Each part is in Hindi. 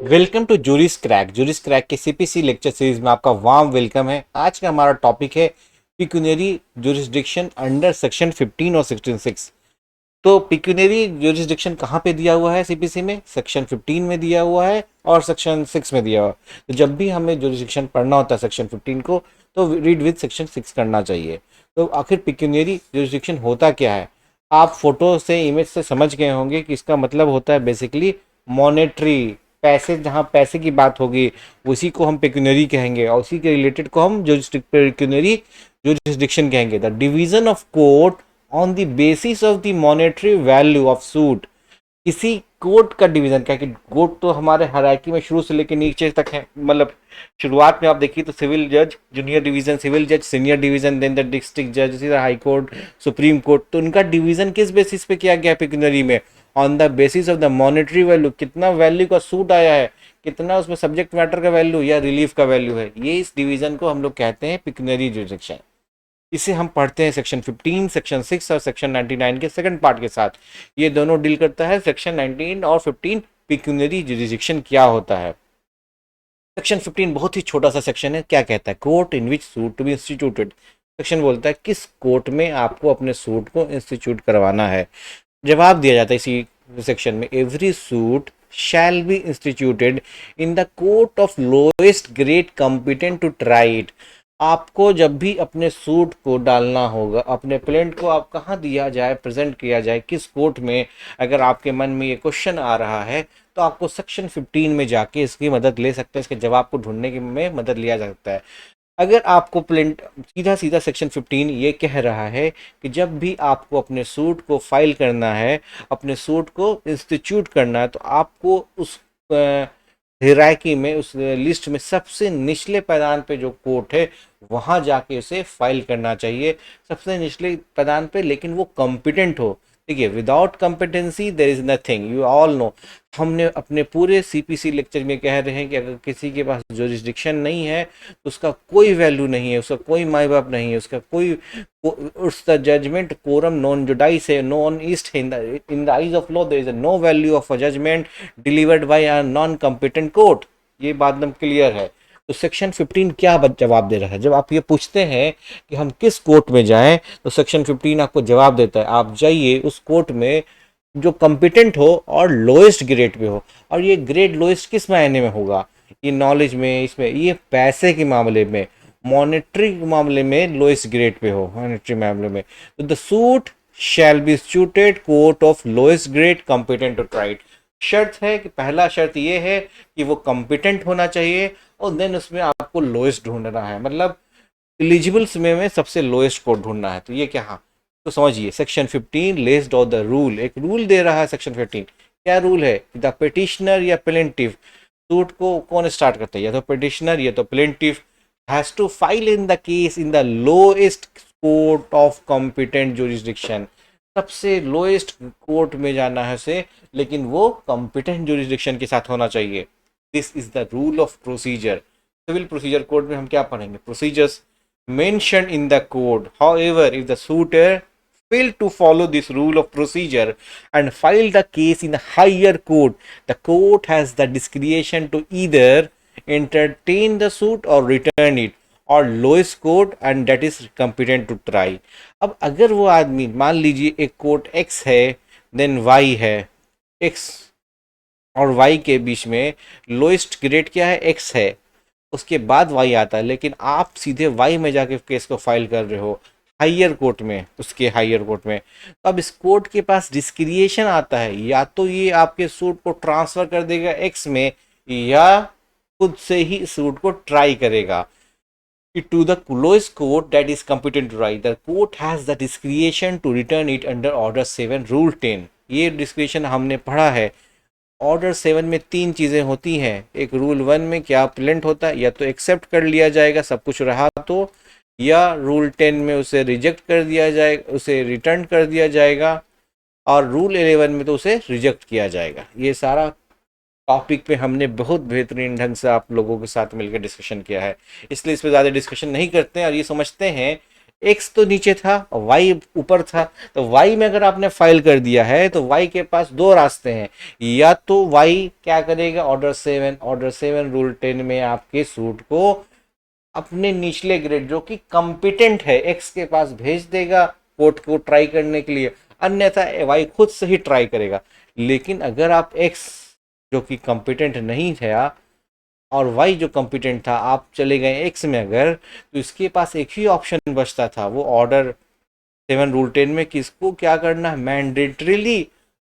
वेलकम टू जूरिस क्रैक के सीपीसी लेक्चर सीरीज में आपका वार्म वेलकम है। आज का हमारा टॉपिक है पिक्यूनरी ज्यूरिसडिक्शन अंडर सेक्शन 15 और सेक्शन 6। तो पिक्यूनरी ज्यूरिसडिक्शन कहाँ पे दिया हुआ है सीपीसी में? सेक्शन 15 में दिया हुआ है और सेक्शन 6 में दिया हुआ है। तो जब भी हमें ज्यूरिसडिक्शन पढ़ना होता है सेक्शन 15 को, तो रीड विद सेक्शन 6 करना चाहिए। तो आखिर पिक्यूनरी ज्यूरिसडिक्शन होता क्या है? आप फोटो से, इमेज से समझ गए होंगे कि इसका मतलब होता है बेसिकली मॉनेटरी। पैसे, जहाँ पैसे की बात होगी उसी को हम पेक्यूनरी कहेंगे और उसी के रिलेटेड को हम पेक्यूनरी जुरिस्डिक्शन कहेंगे। The division of court on the basis of the monetary value of suit. किसी कोर्ट का डिवीजन क्या है कि कोर्ट तो हमारे हायरार्की में शुरू से लेकर नीचे तक है। मतलब शुरुआत में आप देखिए तो सिविल जज, जूनियर डिवीजन, सिविल जज, senior division, then the district जज, हाई कोर्ट, सुप्रीम कोर्ट। तो उनका डिवीजन किस बेसिस पे किया गया पेक्यूनरी में? On the basis of the monetary value. कितना वैल्यू का सूट आया है, कितना उसमें सब्जेक्ट मैटर का वैल्यू या रिलीफ का वैल्यू है, ये इस डिवीजन को हम लोग कहते हैं पेक्यूनरी जुरिस्डिक्शन। इसे हम पढ़ते हैं सेक्शन 15, सेक्शन 6 और सेक्शन 99 के सेकंड पार्ट के साथ। ये दोनों डील करता है सेक्शन 19 और 15 पिक्यूनरी जुरिस्डिक्शन क्या होता है। सेक्शन 15 बहुत ही छोटा सा सेक्शन है। क्या कहता है? Court in which suit to be instituted. Section बोलता है किस कोर्ट में आपको अपने सूट को इंस्टीट्यूट करवाना है। जवाब दिया जाता है इसी सेक्शन में, every suit shall be instituted in the court of lowest grade competent to try it. आपको जब भी अपने सूट को डालना होगा, अपने प्लेंट को आप कहाँ दिया जाए, प्रेजेंट किया जाए, किस कोर्ट में, अगर आपके मन में ये क्वेश्चन आ रहा है तो आपको सेक्शन 15 में जाके इसकी मदद ले सकते हैं। इसके जवाब को ढूंढने की में मदद लिया जा सकता है। अगर आपको प्लेंट सीधा सीधा सेक्शन 15 ये कह रहा है कि जब भी आपको अपने सूट को फाइल करना है, अपने सूट को इंस्टीट्यूट करना है, तो आपको उस हिराकी में, उस लिस्ट में सबसे निचले पैदान पे जो कोर्ट है वहां जाके उसे फाइल करना चाहिए। सबसे निचले पैदान पे, लेकिन वो कॉम्पिटेंट हो। देखिए, without competency there is nothing, you all know. हमने अपने पूरे सीपीसी लेक्चर में कह रहे हैं कि अगर किसी के पास जुरिस्डिक्शन नहीं है तो उसका कोई वैल्यू नहीं है, उसका कोई माई बाप नहीं है, उसका कोई उसका जजमेंट कोरम नॉन जुडाइस है, नॉन ईस्ट है। In the eyes of law there is no value of a judgement delivered by a non competent court. ये बात एकदम क्लियर है। तो सेक्शन 15 क्या जवाब दे रहा है? जब आप ये पूछते हैं कि हम किस कोर्ट में जाएं, तो सेक्शन 15 आपको जवाब देता है आप जाइए उस कोर्ट में जो कॉम्पिटेंट हो और लोएस्ट ग्रेड पे हो। और ये ग्रेड लोएस्ट किस मायने में होगा? ये नॉलेज में, इसमें, ये पैसे के मामले में, मॉनेटरी मामले में लोएस्ट ग्रेड पे हो, मॉनेटरी मामले में। तो the suit shall be instituted court of lowest grade competent to try it. शर्त है कि, पहला शर्त ये है कि वो कॉम्पिटेंट होना चाहिए और देन उसमें आपको लोएस्ट ढूंढना है, मतलब एलिजिबल्स में सबसे लोएस्ट कोड ढूंढना है। तो ये क्या? हाँ, तो समझिए सेक्शन 15 लेस्ड ऑफ द रूल, एक रूल दे रहा है सेक्शन 15। क्या रूल है? द पिटिशनर या प्लेंटिफ, सूट को कौन स्टार्ट करता है, या तो पिटिशनर या तो plaintiff, has to file in the case in the lowest court of competent jurisdiction. सबसे लोएस्ट कोर्ट में जाना है उसे, लेकिन वो कॉम्पिटेंट जुरिस्डिक्शन के साथ होना चाहिए। This is the rule of procedure. Civil procedure code में हम क्या पढ़ेंगे? Procedures mentioned in the code. However, if the suitor failed to follow this rule of procedure and filed the case in the higher court, the court has the discretion to either entertain the suit or return it or lowest court and that is competent to try. अब अगर वो आदमी, मान लीजिए एक कोर्ट X है, देन Y है, X और Y के बीच में लोएस्ट ग्रेड क्या है? X है, उसके बाद वाई आता है, लेकिन आप सीधे वाई में जाके केस को फाइल कर रहे हो हायर कोर्ट में, उसके हायर कोर्ट में। तो अब इस कोर्ट के पास डिस्क्रिएशन आता है, या तो ये आपके सूट को ट्रांसफर कर देगा एक्स में, या खुद से ही सूट को ट्राई करेगा। to the lowest court that is competent to write, the court has the discretion to return it under order 7 rule 10। ये डिस्क्रिएशन हमने पढ़ा है। ऑर्डर 7 में तीन चीज़ें होती हैं। एक रूल 1 में क्या प्लेंट होता है, या तो एक्सेप्ट कर लिया जाएगा सब कुछ रहा तो, या रूल 10 में उसे रिजेक्ट कर दिया जाएगा, उसे रिटर्न कर दिया जाएगा, और रूल 11 में तो उसे रिजेक्ट किया जाएगा। ये सारा टॉपिक पे हमने बहुत बेहतरीन ढंग से आप लोगों के साथ मिलकर डिस्कशन किया है, इसलिए इस पर ज़्यादा डिस्कशन नहीं करते हैं और ये समझते हैं एक्स तो नीचे था और वाई ऊपर था, तो वाई में अगर आपने फाइल कर दिया है तो वाई के पास दो रास्ते हैं। या तो वाई क्या करेगा, ऑर्डर 7 रूल 10 में आपके सूट को अपने निचले ग्रेड जो कि कंपिटेंट है एक्स के पास भेज देगा कोर्ट को ट्राई करने के लिए, अन्यथा वाई खुद से ही ट्राई करेगा। लेकिन अगर आप एक्स जो कि कंपिटेंट नहीं था और वाई जो कॉम्पिटेंट था, आप चले गए एक्स में अगर, तो इसके पास एक ही ऑप्शन बचता था, वो ऑर्डर 7 रूल 10 में किसको क्या करना है, मैंडेटरीली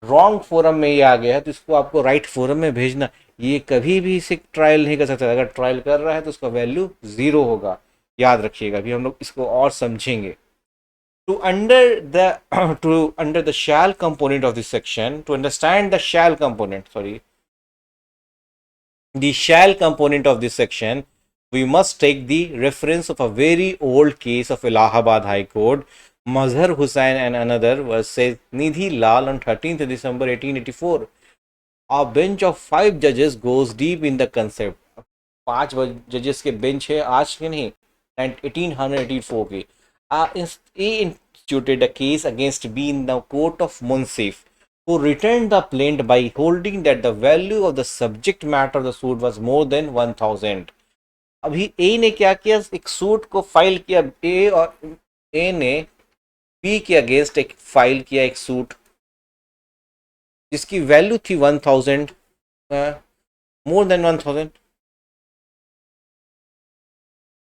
रॉन्ग फोरम में ये आ गया है तो इसको आपको राइट फोरम में भेजना। ये कभी भी इसे ट्रायल नहीं कर सकता, अगर ट्रायल कर रहा है तो उसका वैल्यू 0 होगा। याद रखिएगा, अभी हम लोग इसको और समझेंगे। to under the to under the shall component of this section, to understand the shall component, sorry, the shall component of this section, we must take the reference of a very old case of Allahabad High Court, Mazhar Hussain and another versus Nidhi Lal on 13th December 1884. A bench of 5 judges goes deep in the concept. 5 जजेस के बेंच है, आज के नहीं, 1884 की. A instituted a case against B in the court of Munsif, who returned the plaint by holding that the value of the subject matter of the suit was more than 1000. अभी ए ने क्या किया, एक सूट को फाइल किया, ए और ए ने बी के अगेंस्ट एक फाइल किया एक सूट जिसकी वैल्यू थी 1000, मोर देन 1000।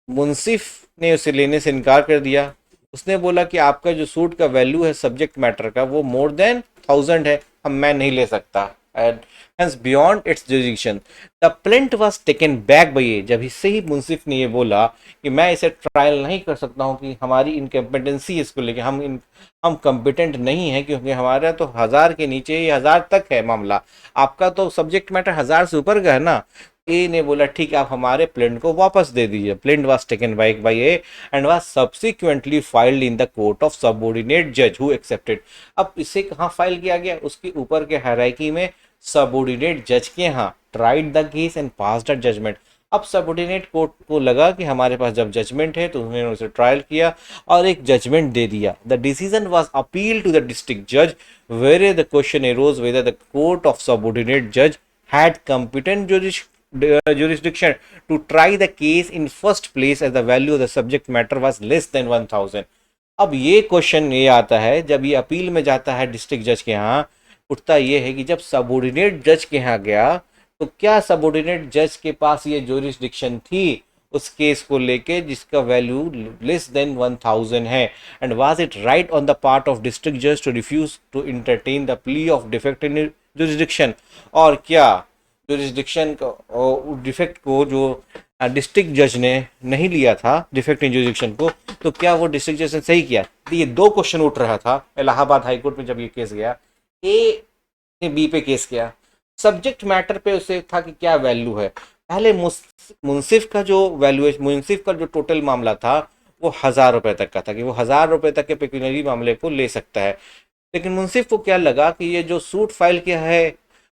मुंसिफ ने उसे लेने से इनकार कर दिया, उसने बोला कि आपका जो सूट का वैल्यू है सब्जेक्ट मैटर का वो मोर देन 1000 है, मैं नहीं ले सकता, and hence beyond its jurisdiction. The plaint was taken back by a, जब इससे ही मुंसिफ ने ये बोला कि मैं इसे ट्रायल नहीं कर सकता हूँ कि हमारी इनकम्पिटेंसी इसको लेके, हम कम्पिटेंट नहीं है क्योंकि हमारा तो 1000 के नीचे ही 1000 तक है मामला, आपका तो सब्जेक्ट मैटर 1000 से ऊपर का है ना। ए ने बोला ठीक है, आप हमारे प्लेंट को वापस दे दीजिए। Plaint was taken back by A and was subsequently filed in the court of subordinate जज हु एक्सेप्टेड। अब इसे कहाँ फाइल किया गया, उसके ऊपर के हायरार्की में सबऑर्डिनेट जज के यहाँ, tried the case and passed the judgement. अब सबऑर्डिनेट कोर्ट को लगा कि हमारे पास जब जजमेंट है तो उन्होंने उसे ट्रायल किया और एक जजमेंट दे दिया। The decision was appeal to the district जज where the question arrows whether the court of subordinate जज had competent jurisdiction to try the case in first place as the value of the subject matter was less than 1000। अब ये क्वेश्चन ये आता है जब ये अपील में जाता है डिस्ट्रिक्ट जज के यहाँ, उठता ये है कि जब सबऑर्डिनेट जज के यहाँ गया तो क्या सबऑर्डिनेट जज के पास ये जुरिस्डिक्शन थी उस केस को लेके जिसका वैल्यू लेस देन 1000 है, and was it right on the part of district जज to refuse to entertain the plea of defect in jurisdiction. और क्या जुरिस्डिक्शन को, डिफेक्ट को जो डिस्ट्रिक्ट जज ने नहीं लिया था डिफेक्ट इन जुरिस्डिक्शन को, तो क्या वो डिस्ट्रिक्ट जज ने सही किया। तो ये दो क्वेश्चन उठ रहा था इलाहाबाद हाईकोर्ट में जब ये केस गया। ए ने बी पे केस किया, सब्जेक्ट मैटर पे उसे था कि क्या वैल्यू है। पहले मुंसिफ का जो वैल्यू, मुंसिफ का जो टोटल मामला था वो 1000 रुपए तक का था कि वो 1000 रुपए तक के पेक्यूनियरी मामले को ले सकता है। लेकिन मुंसिफ को क्या लगा कि ये जो सूट फाइल किया है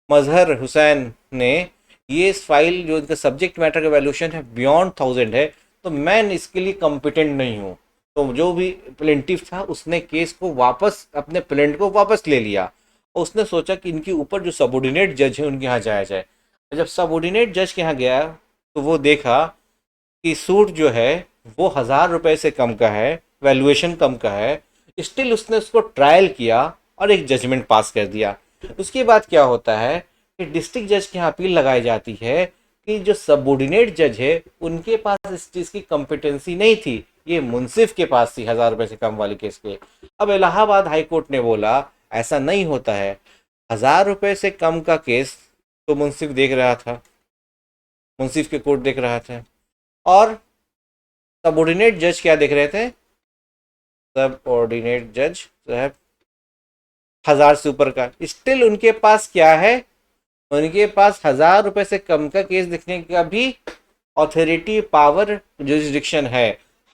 मजहर हुसैन ने, ये फाइल जो इनका सब्जेक्ट मैटर का वैल्यूएशन है बियॉन्ड 1000 है, तो मैं इसके लिए कॉम्पिटेंट नहीं हूँ। तो जो भी प्लेंटिफ था उसने केस को वापस, अपने प्लेंट को वापस ले लिया और उसने सोचा कि इनके ऊपर जो सबऑर्डिनेट जज है उनके यहाँ जाया जाए। जब सबऑर्डिनेट जज के यहाँ गया तो वो देखा कि सूट जो है वो 1000 रुपए से कम का है, वैल्यूएशन कम का है, स्टिल उसने उसको ट्रायल किया और एक जजमेंट पास कर दिया। उसके बाद क्या होता है कि डिस्ट्रिक्ट जज की यहाँ अपील लगाई जाती है कि जो सबऑर्डिनेट जज है उनके पास इस चीज़ की कॉम्पिटेंसी नहीं थी, ये मुंसिफ के पास थी 1000 रुपए से कम वाली केस के। अब इलाहाबाद हाई कोर्ट ने बोला ऐसा नहीं होता है, 1000 रुपए से कम का केस तो मुंसिफ देख रहा था, मुंसिफ के कोर्ट देख रहा था, और सबऑर्डिनेट जज क्या देख रहे थे, सबऑर्डिनेट जज साहब 1000 से ऊपर का, स्टिल उनके पास क्या है, उनके पास 1000 रुपए से कम का केस देखने का भी ऑथोरिटी पावर जुरिस्डिक्शन है।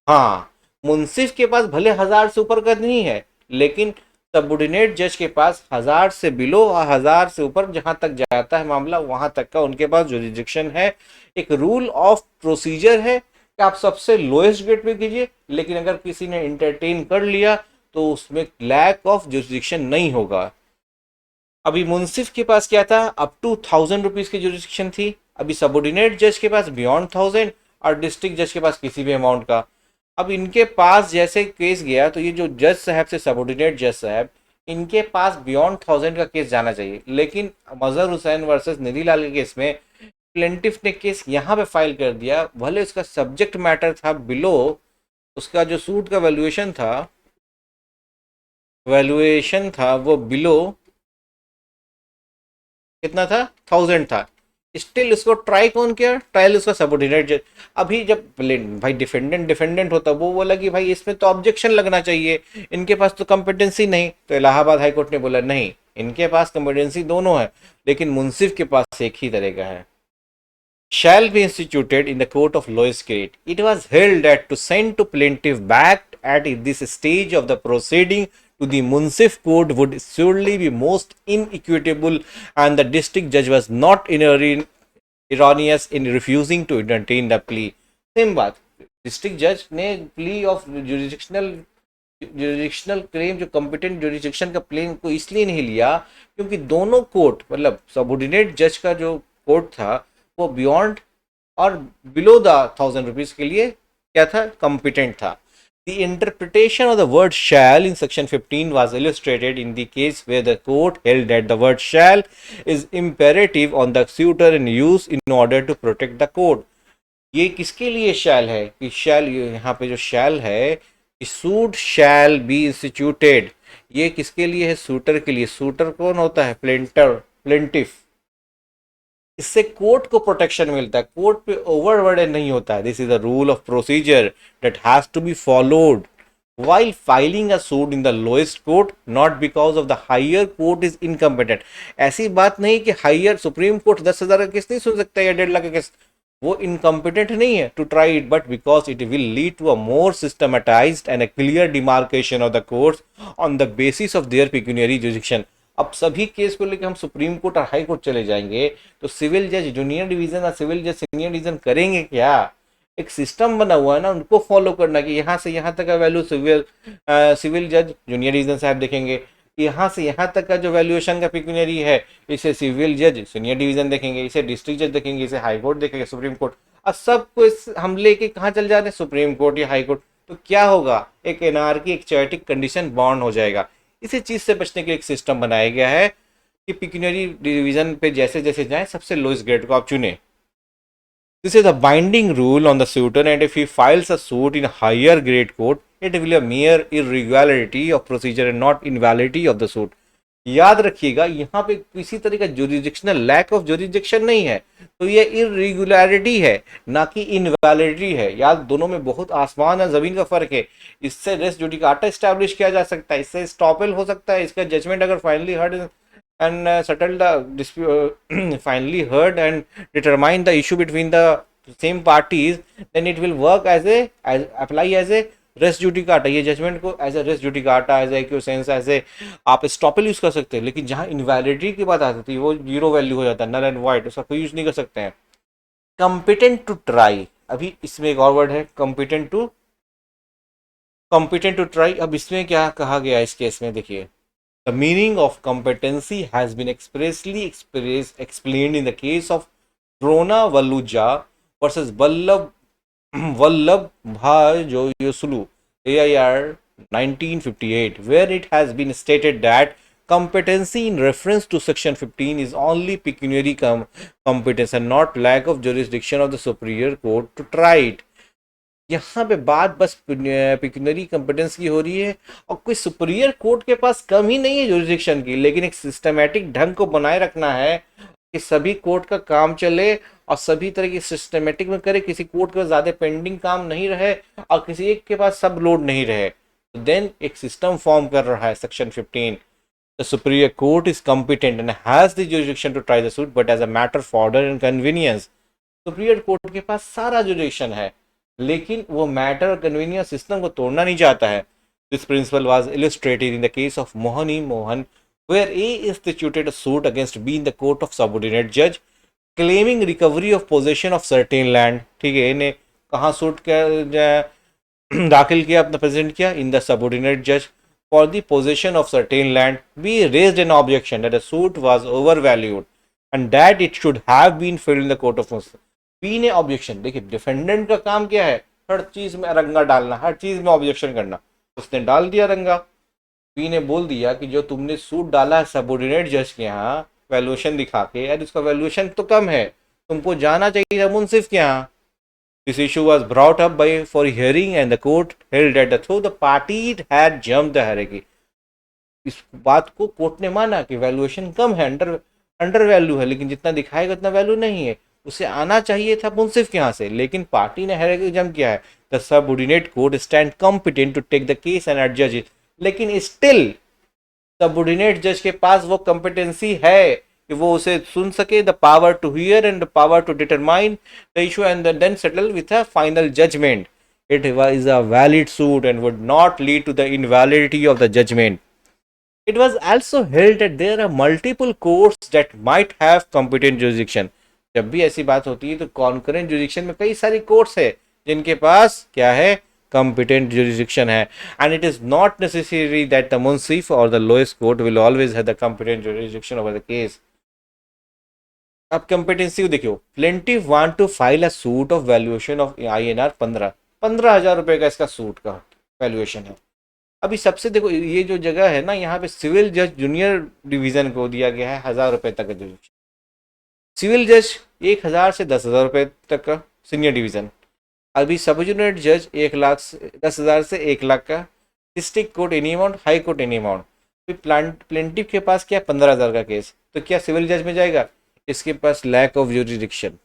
हाँ, मुंसिफ के पास भले 1000 से ऊपर का नहीं है, लेकिन सबऑर्डिनेट जज के पास 1000 से बिलो और 1000 से ऊपर जहां तक जाता है मामला वहां तक का उनके पास जुरिस्डिक्शन है। एक रूल ऑफ प्रोसीजर है कि आप सबसे लोएस्ट ग्रेड पे कीजिए, लेकिन अगर किसी ने इंटरटेन कर लिया तो उसमें लैक ऑफ जुरिस्डिक्शन नहीं होगा। अभी मुंसिफ के पास क्या था, अप टू 1000 रुपीज की जुरिस्डिक्शन थी। अभी सबऑर्डिनेट जज के पास बियॉन्ड 1000 और डिस्ट्रिक्ट जज के पास किसी भी अमाउंट का। अब इनके पास जैसे केस गया तो ये जो जज साहब से सबऑर्डिनेट जज साहब, इनके पास बियॉन्ड 1000 का केस जाना चाहिए, लेकिन मजहर हुसैन वर्सेस निधि लाल के केस में प्लेंटिफ ने केस यहाँ पे फाइल कर दिया, भले उसका सब्जेक्ट मैटर था बिलो, उसका जो सूट का वैल्यूएशन था वो बिलो कितना था, 1000 था। स्टिल उसको ट्राई कौन किया, ट्रायल उसका सबऑर्डिनेट जज। अभी जब भाई डिफेंडेंट डिफेंडेंट होता वो बोला कि भाई इसमें तो ऑब्जेक्शन लगना चाहिए, इनके पास तो कॉम्पिटेंसी नहीं, तो इलाहाबाद हाई कोर्ट ने बोला नहीं, इनके पास कॉम्पिटेंसी दोनों है, लेकिन मुंसिफ के पास एक ही तरह का है। Shall be instituted in the court of lowest grade. It was held that to send to plaintiff back at this stage of the proceeding to the Munsif court would surely be most inequitable, and the district judge was not erroneous in refusing to entertain the plea. Same बात, डिस्ट्रिक्ट जज ने प्ली ऑफ जुरिडिक्शनल क्लेम, जो कॉम्पिटेंट जुरिडिक्शन का प्लेन को इसलिए नहीं लिया क्योंकि दोनों कोर्ट, मतलब सबऑर्डिनेट जज का जो कोर्ट था वो बियॉन्ड और बिलो द 1000 रुपीज के लिए क्या था, कॉम्पिटेंट था। The interpretation of the word shall in section 15 was illustrated in the case where the court held that the word shall is imperative on the suitor in use in order to protect the court. ये किसके लिए शैल है कि शैल, यहाँ पे जो शैल है कि सूट शैल बी इंस्टीट्यूटेड, ये किसके लिए है, सूटर के लिए। सूटर कौन होता है, प्लेंटिफ। इससे कोर्ट को प्रोटेक्शन मिलता है, कोर्ट पे ओवरबर्डन नहीं होता है। This is a rule of procedure that has to be followed while filing a suit in the lowest court, not because of the higher court is incompetent. ऐसी बात नहीं कि हायर सुप्रीम कोर्ट 10,000 का केस नहीं सुन सकता या 1.5 लाख का केस, वो इनकम्पिटेंट नहीं है to try it, but because it will lead to a more systematized and a clear demarcation of the courts on the basis of their pecuniary jurisdiction. अब सभी केस को लेकर हम सुप्रीम कोर्ट और हाई कोर्ट चले जाएंगे तो सिविल जज जूनियर डिवीजन और सिविल जज सीनियर डिवीजन करेंगे क्या। एक सिस्टम बना हुआ है ना, उनको फॉलो करना कि यहाँ से यहाँ तक का वैल्यू सिविल जज जूनियर डिवीजन साहब देखेंगे, यहाँ से यहाँ तक का जो वैल्यूएशन का पिक्यूनरी है इसे सिविल जज सीनियर डिवीजन देखेंगे, इसे डिस्ट्रिक्ट जज देखेंगे, इसे हाई कोर्ट देखेंगे, सुप्रीम कोर्ट। और सबको हम लेके कहाँ चल जा रहे हैं, सुप्रीम कोर्ट या हाई कोर्ट। तो क्या होगा, एक एनार्की, एक चैटिक कंडीशन बॉन्ड हो जाएगा। इसी चीज से बचने के लिए एक सिस्टम बनाया गया है कि पिक्यूनरी डिवीजन पे जैसे जैसे जाए सबसे लोएस्ट ग्रेड को आप चुने। This is a binding rule on the suitor, and if he files a suit in a higher grade court, it will be a mere irregularity of procedure and not invalidity of the suit. याद रखिएगा, यहाँ पे किसी तरह का जुरिडिक्शनल लैक ऑफ जुरिडिक्शन नहीं है, तो ये इरेगुलरिटी है ना कि इनवैलिडिटी है। याद, दोनों में बहुत आसमान और जमीन का फर्क है। इससे रेस जुडिकाटा स्टैब्लिश किया जा सकता है, इससे स्टॉपल हो सकता है, इसका जजमेंट अगर finally heard and settle the dispute finally heard and determine the issue between the same parties, then it will work as apply as a res judicata. ये जजमेंट को as a res judicata, as acquiescence, as a आप स्टॉपल यूज कर सकते हैं। लेकिन जहां इनवैलिडिटी की बात आती थी वो जीरो वैल्यू हो जाता है, नल एंड वाइड, उसका कोई यूज नहीं कर सकते हैं। कॉम्पिटेंट टू ट्राई, अभी इसमें एक और वर्ड है कॉम्पिटेंट टू ट्राई। अब इसमें क्या कहा गया इस केस में, देखिए, the meaning of competency has been explained in the case of Drona Valuja versus Vallabh Bhayosulu, AIR 1958, where it has been stated that competency in reference to section 15 is only pecuniary competence and not lack of jurisdiction of the superior court to try it. यहाँ पे बात बस पिक्यूनरी कंपिटेंस की हो रही है, और कोई सुपीरियर कोर्ट के पास कम ही नहीं है जुरिडिक्शन की, लेकिन एक सिस्टमैटिक ढंग को बनाए रखना है कि सभी कोर्ट का काम चले और सभी तरह की सिस्टमैटिक में करे, किसी कोर्ट का ज़्यादा पेंडिंग काम नहीं रहे और किसी एक के पास सब लोड नहीं रहे। तो देन एक सिस्टम फॉर्म कर रहा है section 15। The superior court is competent and has the jurisdiction to try the suit, but as a matter of order and convenience, superior court के पास सारा जुरिडिक्शन है, लेकिन वो मैटर और कन्वीनियंस सिस्टम को तोड़ना नहीं चाहता है। This principle was illustrated in the case of Mohani Mohan, where A instituted a suit against B in the court of subordinate जज, claiming recovery of possession of certain land. ठीक है, इन्हें कहाँ सूट दाखिल किया, अपना प्रेजेंट किया इन द सबऑर्डिनेट जज for the position of certain land. We raised an objection that the suit was over valued and that it should have been filed in the court of Muslim. We ने ऑब्जेक्शन, देखिए डिफेंडेंट का काम क्या है, हर चीज में रंगा डालना, हर चीज में ऑब्जेक्शन करना। उसने डाल दिया रंगा। वी ने बोल दिया कि जो तुमने सूट डाला है सबऑर्डिनेट जज के यहाँ वैल्यूएशन दिखा के, यार इसका वैल्यूएशन तो कम है, तुमको जाना चाहिए था मुंसिफ के यहाँ। This issue was brought up by for hearing and the court held that though the party had jumped the hierarchy। इस बात को कोर्ट ने माना कि वैल्यूएशन कम है, अंडर वैल्यू है, लेकिन जितना दिखाएगा उतना वैल्यू नहीं है, उसे आना चाहिए था मुंसिफ के यहाँ से, लेकिन पार्टी ने हायरार्की जंप किया है। The subordinate court stand competent to take the case and adjust it. लेकिन स्टिल सबऑर्डिनेट जज के पास वो कॉम्पिटेंसी है कि वो उसे सुन सके, the power to hear and the power to determine the issue and then settle with a final judgment. It is a valid suit and would not lead to the invalidity of the judgment. It was also held that there are multiple courts that might have competent jurisdiction। जब भी ऐसी बात होती है तो कॉन्करेंट जुरिडिक्शन में कई सारी कोर्ट्स है जिनके पास क्या है, competent jurisdiction है। and it is not necessary that the munsif or the lowest court will always have the competent jurisdiction over the case। अब कंपिटेंसी को देखियो, plaintiff want to file a suit of valuation of INR 15,000 रुपए का इसका सूट का वैल्यूएशन है। अभी सबसे देखो ये जो जगह है ना, यहाँ पे सिविल जज जूनियर डिवीजन को दिया गया है 1,000 रुपए तक का जुरिडिक्शन, सिविल जज 1,000 से 10,000 रुपए तक का सीनियर डिवीजन। अभी सब जूनियर जज 1,00,000 से 10,000 से 1,00,000 का, district court any amount, high court any amount. Plaintiff के पास क्या 15,000 का केस, तो क्या सिविल जज में जाएगा, इसके पास लैक ऑफ जुरिडिक्शन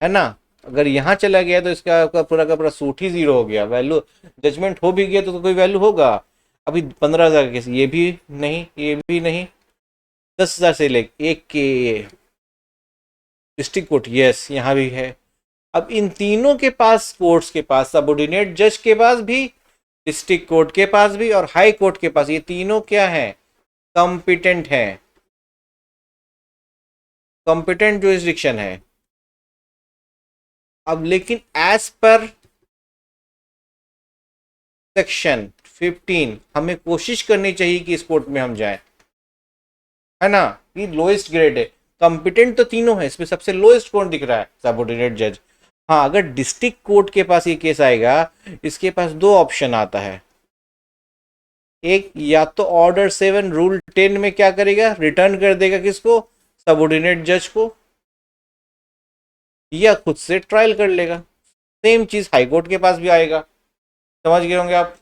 है ना। अगर यहाँ चला गया तो इसका पूरा का पूरा सूट ही जीरो हो गया, वैल्यू जजमेंट हो भी गया तो कोई वैल्यू होगा। अभी 15,000 का केस, ये भी नहीं, ये भी नहीं, 10,000 से ले एक के डिस्ट्रिक्ट कोर्ट, यस यहाँ भी है। अब इन तीनों के पास, कोर्ट्स के पास, सबऑर्डिनेट जज के पास भी, डिस्ट्रिक्ट कोर्ट के पास भी और हाई कोर्ट के पास, ये तीनों क्या है, कॉम्पिटेंट है, कॉम्पिटेंट जुरिस्डिक्शन है। अब लेकिन एज पर सेक्शन 15 हमें कोशिश करनी चाहिए कि इस कोर्ट में हम जाएं, है ना, ये लोएस्ट ग्रेड है। कॉम्पिटेंट तो तीनों है, इसमें सबसे लोएस्ट कौन दिख रहा है, सबऑर्डिनेट जज। हाँ, अगर डिस्ट्रिक्ट कोर्ट के पास ये केस आएगा, इसके पास दो ऑप्शन आता है, एक या तो ऑर्डर 7 रूल 10 में क्या करेगा, रिटर्न कर देगा किसको, सबऑर्डिनेट जज को, या खुद से ट्रायल कर लेगा। सेम चीज हाई कोर्ट के पास भी आएगा, समझ गए होंगे आप।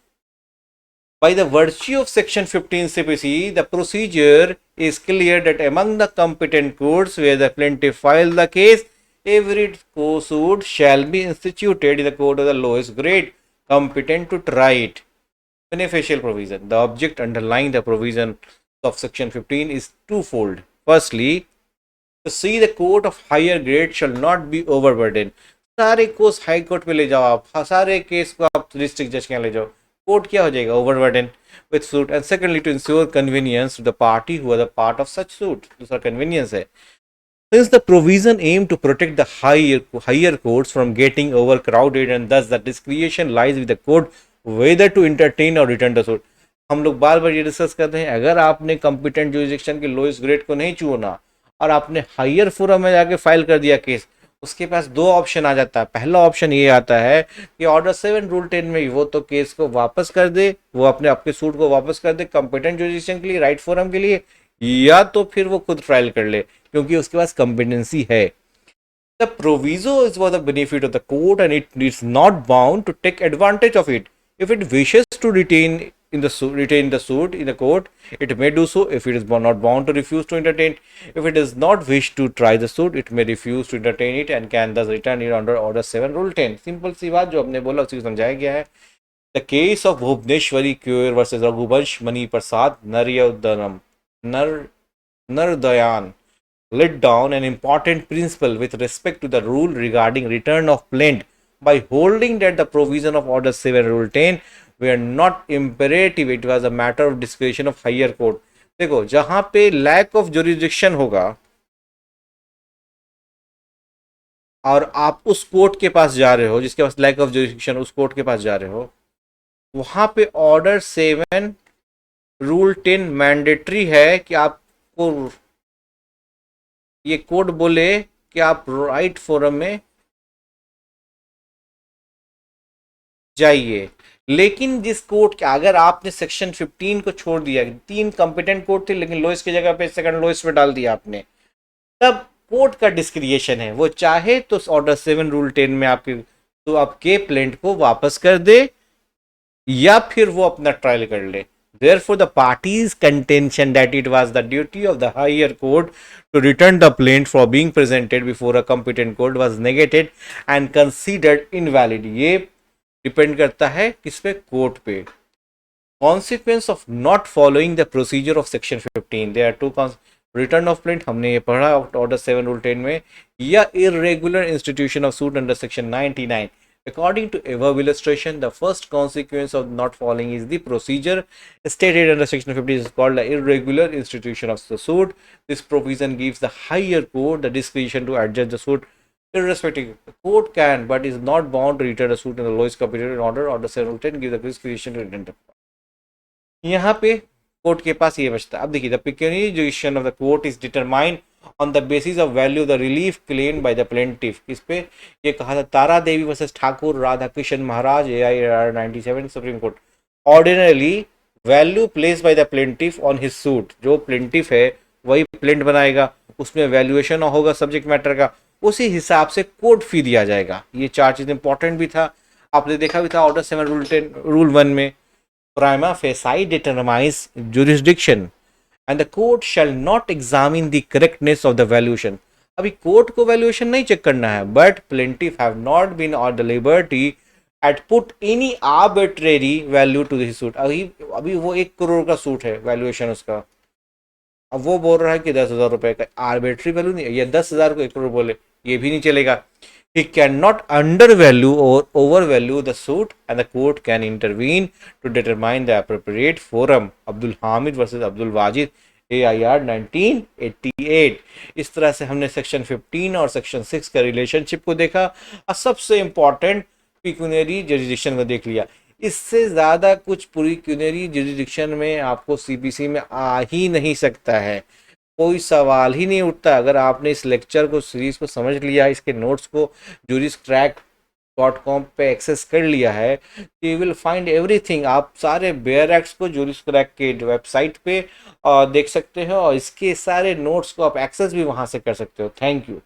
By the virtue of section 15 CPC, the procedure is clear that among the competent courts where the plaintiff filed the case, every suit shall be instituted in the court of the lowest grade competent to try it। Beneficial provision, the object underlying the provision of section 15 is twofold। Firstly, to see the court of higher grade shall not be overburdened। सारे कोर्स हाई कोर्ट में ले जाओ आप, सारे केस को आप डिस्ट्रिक्ट जज के यहाँ ले जाओ, कोर्ट क्या हो जाएगा, overburden with suit. And secondly to ensure convenience to the party who are the part of such suit, दूसरा कन्वीनियंस है। Since the provision aim to protect the higher courts from getting overcrowded and thus the discretion lies with the court whether to entertain or return the suit। हम लोग बार बार ये डिस्कस करते हैं, अगर आपने कॉम्पिटेंट जुरिडिक्शन के लोएस्ट ग्रेड को नहीं चुना और आपने हायर फोरम में जाके फाइल कर दिया केस, उसके पास दो ऑप्शन आ जाता है। पहला ऑप्शन ये आता है कि ऑर्डर 7 रूल 10 में वो तो केस को वापस कर दे, वो अपने आपके सूट को वापस कर दे कॉम्पिटेंट जुरिडिक्शन के लिए, राइट फोरम के लिए, या तो फिर वो खुद ट्रायल कर ले क्योंकि उसके पास कॉम्पिटेंसी है। The proviso is for the benefit of the court and it is not bound to take advantage of it। If it wishes to retain the suit in the court, it may do so। If it is not bound to refuse to entertain, if it does not wish to try the suit, it may refuse to entertain it and can thus return it under order 7 rule 10। Simple सी बात जो हमने बोला उसी को समझाया गया है। The case of Bhuvneshwari Kure versus Raghuvansh Mani Prasad Nardayan laid down an important principle with respect to the rule regarding return of plaint by holding that the provision of order 7 rule 10 were not imperative, it was a matter of discretion of higher court। देखो जहां पे लैक ऑफ जुरिडिक्शन होगा, और आप उस कोर्ट के पास जा रहे हो जिसके पास लैक ऑफ जुरिस्डिक्शन, उस कोर्ट के पास जा रहे हो, वहां पे ऑर्डर 7 रूल 10 मैंडेटरी है कि आपको ये कोर्ट बोले कि आप राइट फोरम में जाइए। लेकिन जिस कोर्ट के अगर आपने सेक्शन 15 को छोड़ दिया, 3 कॉम्पिटेंट कोर्ट थे लेकिन लोएस्ट की जगह पे सेकंड लोएस्ट पे डाल दिया आपने, तब कोर्ट का डिस्क्रिएशन है, वो चाहे तो ऑर्डर 7 रूल 10 में आपके तो आपके प्लेंट को वापस कर दे या फिर वो अपना ट्रायल कर ले। Therefore, the parties' contention that it was the duty of the higher court to return the plaint for being presented before a competent court was negated and considered invalid. ये डिपेंड करता है किस पे, कोर्ट पे। Consequence of not following the procedure of section 15, there are two return of plaint हमने ये पढ़ा ऑर्डर 7 रूल 10 में, या irregular institution of suit under section 99. According to above illustration, the first consequence of not following is the procedure stated under section 50 is called the irregular institution of the suit. This provision gives the higher court the discretion to adjust the suit irrespective. The court can but is not bound to return the suit in the lowest competent order. Order 7 rule 10 gives the discretion to return the. यहाँ पे कोर्ट के पास ये बचता है। अब देखिए, the pecuniary jurisdiction of the court is determined on the basis of value the relief claim by the plaintiff. इस पे ये कहा था Tara Devi versus Thakur Radha Krishna Maharaj AIR 97 supreme court. Ordinarily value place by the plaintiff on his suit, जो प्लेंटिफ है वही प्लेंट बनाएगा, उसमें वैल्यूएशन होगा सब्जेक्ट मैटर का, उसी हिसाब से कोर्ट फी दिया जाएगा। ये 4 चीज इंपॉर्टेंट भी था, आपने देखा भी था ऑर्डर 7 रूल 10 रूल 1 में। Prima facie determines jurisdiction and the court shall not examine the correctness of the valuation. अभी कोर्ट को वैल्यूएशन नहीं चेक करना है, but plaintiff have not been on the liberty at put any arbitrary value to this suit. अभी वो 1 करोड़ का सूट है वैल्यूएशन उसका, अब वो बोल रहा है कि 10,000 रुपए का, आर्बिट्री वैल्यू नहीं, या 10,000 को 1 करोड़ बोले, ये भी नहीं चलेगा। He cannot undervalue or overvalue the suit and the court can intervene to determine the appropriate forum. Abdul Hamid versus Abdul Wajid AIR 1988। इस तरह से हमने सेक्शन 15 और सेक्शन 6 का रिलेशनशिप को देखा और सबसे इंपॉर्टेंट पिक्यूनियरी जुरिडिक्शन को देख लिया। इससे ज़्यादा कुछ पिक्यूनियरी जुरिडिक्शन में आपको CPC में आ ही नहीं सकता है, कोई सवाल ही नहीं उठता। अगर आपने इस लेक्चर को सीरीज को समझ लिया, इसके नोट्स को juriscrack.com पे एक्सेस कर लिया है, यू विल फाइंड एवरीथिंग। आप सारे बेयर एक्ट्स को juriscrack के वेबसाइट पे देख सकते हो और इसके सारे नोट्स को आप एक्सेस भी वहां से कर सकते हो। Thank you.